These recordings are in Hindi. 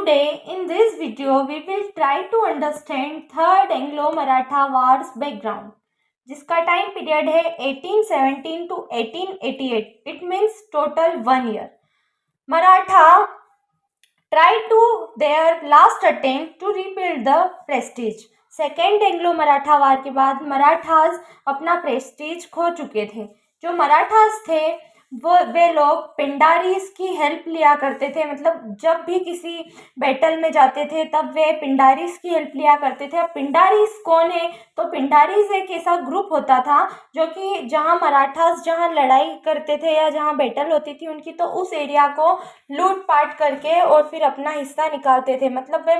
Today in this video we will try to understand Third Anglo-Maratha Wars background, जिसका टाइम पीरियड है 1817 to 1888. It means total 1 year. Maratha tried to their last attempt to rebuild the prestige. Second Anglo Maratha war के बाद मराठास अपना प्रेस्टीज खो चुके थे. जो मराठास थे वे लोग पिंडारीज की हेल्प लिया करते थे. मतलब जब भी किसी बैटल में जाते थे तब वे पिंडारीज की हेल्प लिया करते थे. अब पिंडारीज कौन है? तो पिंडारीज एक ऐसा ग्रुप होता था जो कि जहाँ मराठास जहाँ लड़ाई करते थे या जहाँ बैटल होती थी उनकी, तो उस एरिया को लूटपाट करके और फिर अपना हिस्सा निकालते थे. मतलब वे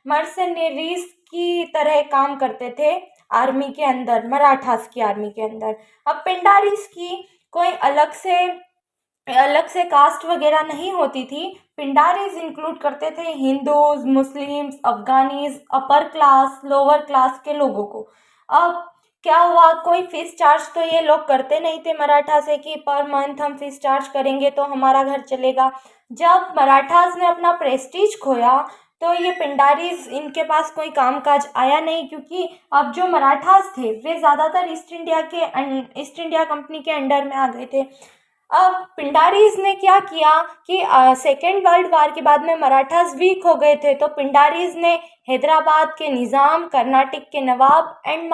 मर्सनरीज की तरह काम करते थे आर्मी के अंदर, मराठास की आर्मी के अंदर. अब पिंडारीज की कोई अलग से कास्ट वगैरह नहीं होती थी. पिंडारीज इंक्लूड करते थे Hindus, Muslims, Afghanis, upper class, lower class के लोगों को. अब क्या हुआ, कोई फीस चार्ज तो ये लोग करते नहीं थे मराठा से कि पर मंथ हम फीस चार्ज करेंगे तो हमारा घर चलेगा. जब मराठास ने अपना प्रेस्टीज खोया तो ये पिंडारीज इनके पास कोई कामकाज आया नहीं, क्योंकि अब जो मराठास थे वे ज़्यादातर ईस्ट इंडिया कंपनी के अंडर में आ गए थे. अब पिंडारीज ने क्या किया कि सेकेंड वर्ल्ड वार के बाद में मराठास वीक हो गए थे, तो पिंडारीज ने हैदराबाद के निज़ाम, कर्नाटक के Nawab and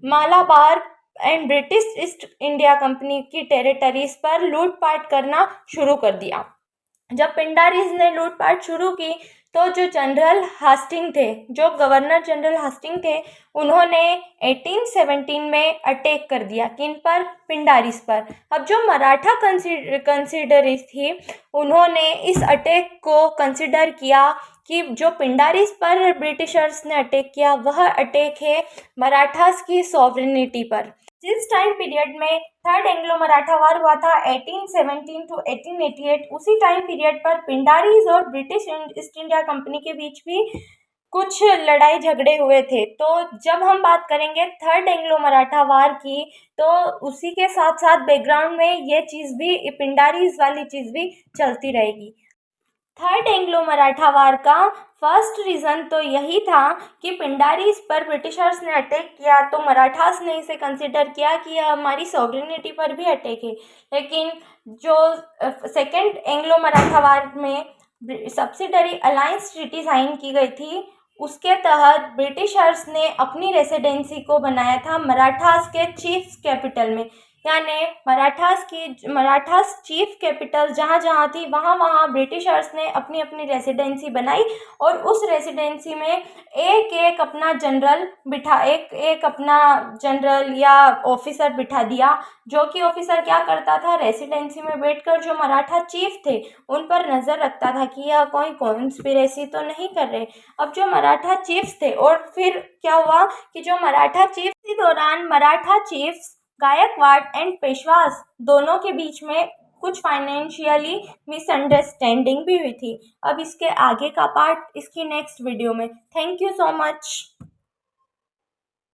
Malabar and British East India Company की टेरिटरीज पर लूटपाट करना शुरू कर दिया. जब पिंडारीज ने लूटपाट शुरू की तो जो गवर्नर जनरल हास्टिंग थे, उन्होंने 1817 में अटैक कर दिया. किन पर? पिंडारीज पर. अब जो मराठा कंसिडरीज थी उन्होंने इस अटैक को कंसिडर किया कि जो पिंडारीज पर ब्रिटिशर्स ने अटैक किया वह अटैक है मराठास की सॉवरेनिटी पर. जिस टाइम पीरियड में थर्ड एंग्लो मराठा वार हुआ था 1817 to 1888, उसी टाइम पीरियड पर पिंडारीज और ब्रिटिश ईस्ट इंडिया कंपनी के बीच भी कुछ लड़ाई झगड़े हुए थे. तो जब हम बात करेंगे थर्ड एंग्लो मराठा वार की, तो उसी के साथ साथ बैकग्राउंड में ये चीज़ भी, पिंडारीज वाली चीज़ भी चलती रहेगी. थर्ड एंग्लो मराठा वार का फर्स्ट रीज़न तो यही था कि पिंडारीज पर ब्रिटिशर्स ने अटैक किया तो मराठास ने इसे कंसिडर किया कि यह हमारी सॉवरेनिटी पर भी अटैक है. लेकिन जो सेकेंड एंग्लो मराठा वार में सब्सिडरी अलायंस ट्रीटी साइन की गई थी, उसके तहत ब्रिटिशर्स ने अपनी रेसिडेंसी को बनाया था मराठास के चीफ कैपिटल में. यानी मराठास चीफ कैपिटल जहाँ थी वहाँ ब्रिटिशर्स ने अपनी रेसिडेंसी बनाई और उस रेसिडेंसी में एक अपना जनरल या ऑफिसर बिठा दिया, जो कि ऑफिसर क्या करता था, रेसिडेंसी में बैठकर जो मराठा चीफ थे उन पर नज़र रखता था कि यह कोई कॉन्स्पिरेसी तो नहीं कर रहे. अब जो मराठा चीफ्स थे, और फिर क्या हुआ कि जो मराठा चीफ के दौरान मराठा चीफ्स गायकवाड़ एंड पेशवास दोनों के बीच में कुछ फाइनेंशियली मिसअंडरस्टैंडिंग भी हुई थी. अब इसके आगे का पार्ट इसकी नेक्स्ट वीडियो में. Thank you so much.